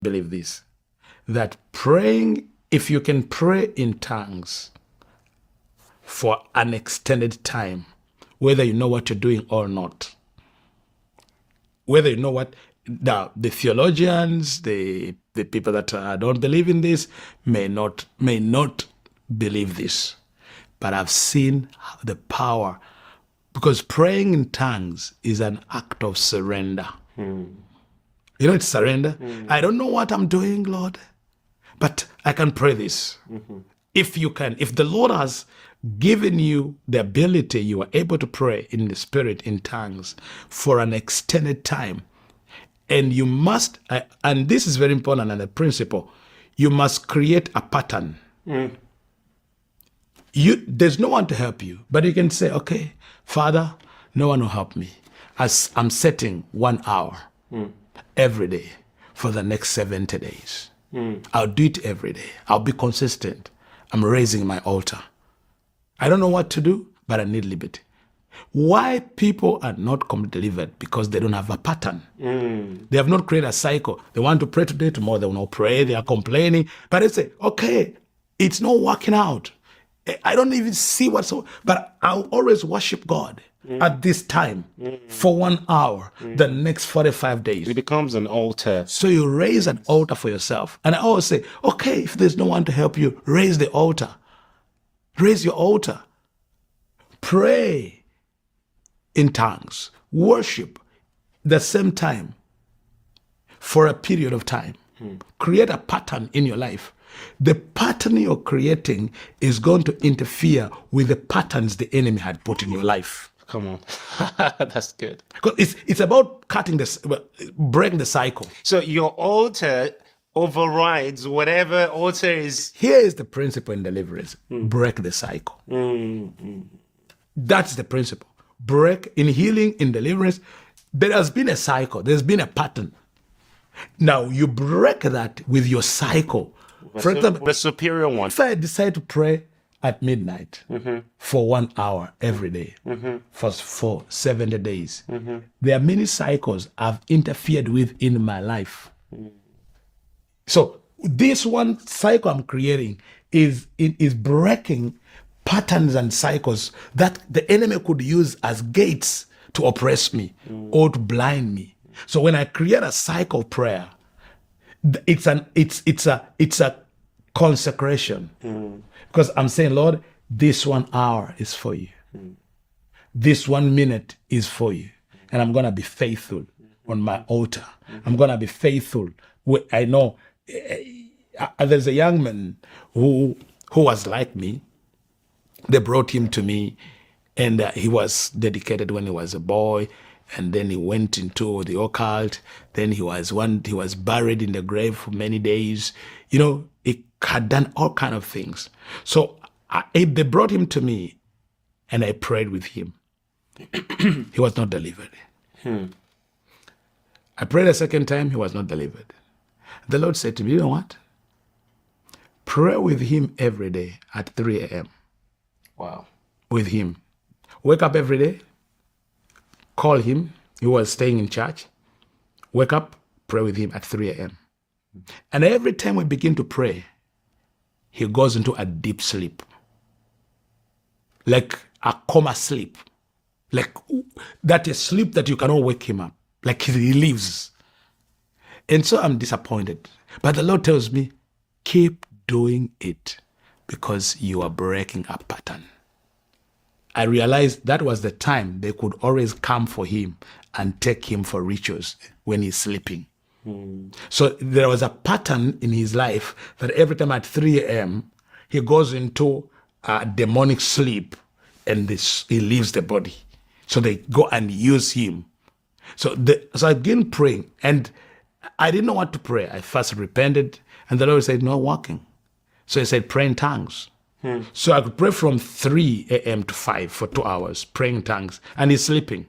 believe this, that praying, if you can pray in tongues for an extended time, whether you know what you're doing or not, whether you know what, the theologians, the people that don't believe in this may not believe this, but I've seen the power, because praying in tongues is an act of surrender. You know, it's surrender. I don't know what I'm doing, Lord, but I can pray this. If you can, if the Lord has given you the ability, you are able to pray in the Spirit in tongues for an extended time. And you must, and this is very important and a principle, you must create a pattern. There's no one to help you, but you can say, okay, Father, no one will help me. As I'm setting 1 hour every day for the next 70 days. I'll do it every day. I'll be consistent. I'm raising my altar. I don't know what to do, but I need liberty. Why people are not completely delivered? Because they don't have a pattern. They have not created a cycle. They want to pray today, tomorrow they will not pray. They are complaining. But they say, okay, it's not working out. I don't even see what's, but I'll always worship God at this time for 1 hour, the next 45 days. It becomes an altar. So you raise an altar for yourself. And I always say, okay, if there's no one to help you, raise the altar. Raise your altar. Pray in tongues. Worship the same time for a period of time. Create a pattern in your life. The pattern you're creating is going to interfere with the patterns the enemy had put in your life. Come on. That's good. Because it's about breaking the cycle. So your altar overrides whatever altar is. Here is the principle in deliverance. Break the cycle. That's the principle. Break in healing, in deliverance. There has been a cycle. There's been a pattern. Now you break that with your cycle. For example, the superior one. If I decide to pray at midnight for 1 hour every day for 70 days, there are many cycles I've interfered with in my life. So this one cycle I'm creating is breaking patterns and cycles that the enemy could use as gates to oppress me or to blind me. So when I create a cycle of prayer, it's a consecration, because I'm saying, Lord, this 1 hour is for you. This 1 minute is for you, and I'm gonna be faithful on my altar. I'm gonna be faithful. I know there's a young man who was like me. They brought him to me, and he was dedicated when he was a boy. And then he went into the occult. Then he was buried in the grave for many days. You know, he had done all kind of things. So they brought him to me, and I prayed with him. He was not delivered. I prayed a second time. He was not delivered. The Lord said to me, you know what? Pray with him every day at 3 a.m. Wow. With him. Wake up every day. Call him. He was staying in church. Wake up, pray with him at 3 a.m. And every time we begin to pray, he goes into a deep sleep. Like a coma sleep. Like that is sleep that you cannot wake him up. Like he leaves. And so I'm disappointed. But the Lord tells me, keep doing it because you are breaking a pattern. I realized that was the time they could always come for him and take him for rituals when he's sleeping. So there was a pattern in his life that every time at 3 a.m., he goes into a demonic sleep and he leaves the body. So they go and use him. So I began praying, and I didn't know what to pray. I first repented, and the Lord said, not working. So he said, pray in tongues. So I could pray from 3 a.m. to 5 for 2 hours, praying in tongues, and he's sleeping.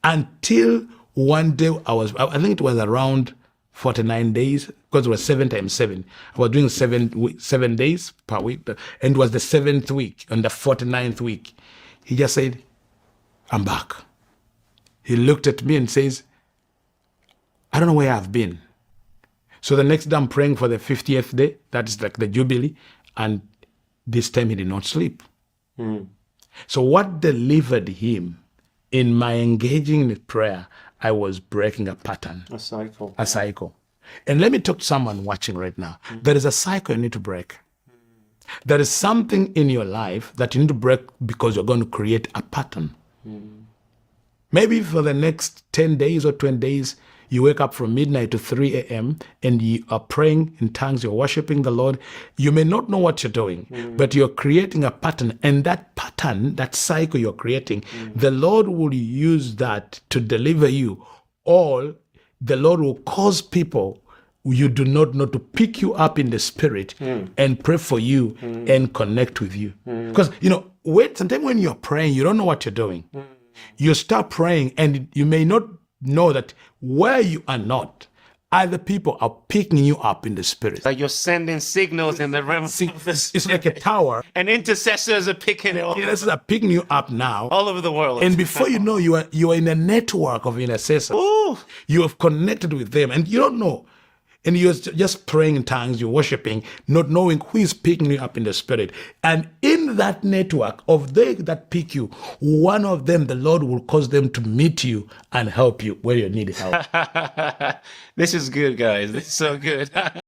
Until one day, I think it was around 49 days, because it was 7 times 7. I was doing 7 days per week, and it was the 7th week, on the 49th week. He just said, I'm back. He looked at me and says, I don't know where I've been, So the next day I'm praying for the 50th day. That is like the Jubilee. And this time he did not sleep. So what delivered him in my engaging in prayer, I was breaking a pattern. A cycle. A cycle. And let me talk to someone watching right now. There is a cycle you need to break. There is something in your life that you need to break because you're going to create a pattern. Maybe for the next 10 days or 20 days, you wake up from midnight to 3 a.m. and you are praying in tongues, you're worshiping the Lord. You may not know what you're doing, but you're creating a pattern. And that pattern, that cycle you're creating, the Lord will use that to deliver you. Or the Lord will cause people you do not know to pick you up in the spirit and pray for you and connect with you. Because, sometimes when you're praying, you don't know what you're doing. You start praying and you may not know that where you are not, other people are picking you up in the spirit. Like you're sending signals in the realm of the spirit. It's like a tower. And intercessors are picking it up. Intercessors are picking you up now. All over the world. And before you know, you are in a network of intercessors. Ooh. You have connected with them and you don't know. And you're just praying in tongues, you're worshiping, not knowing who is picking you up in the spirit. And in that network of they that pick you, one of them, the Lord will cause them to meet you and help you where you need help. This is good, guys. This is so good.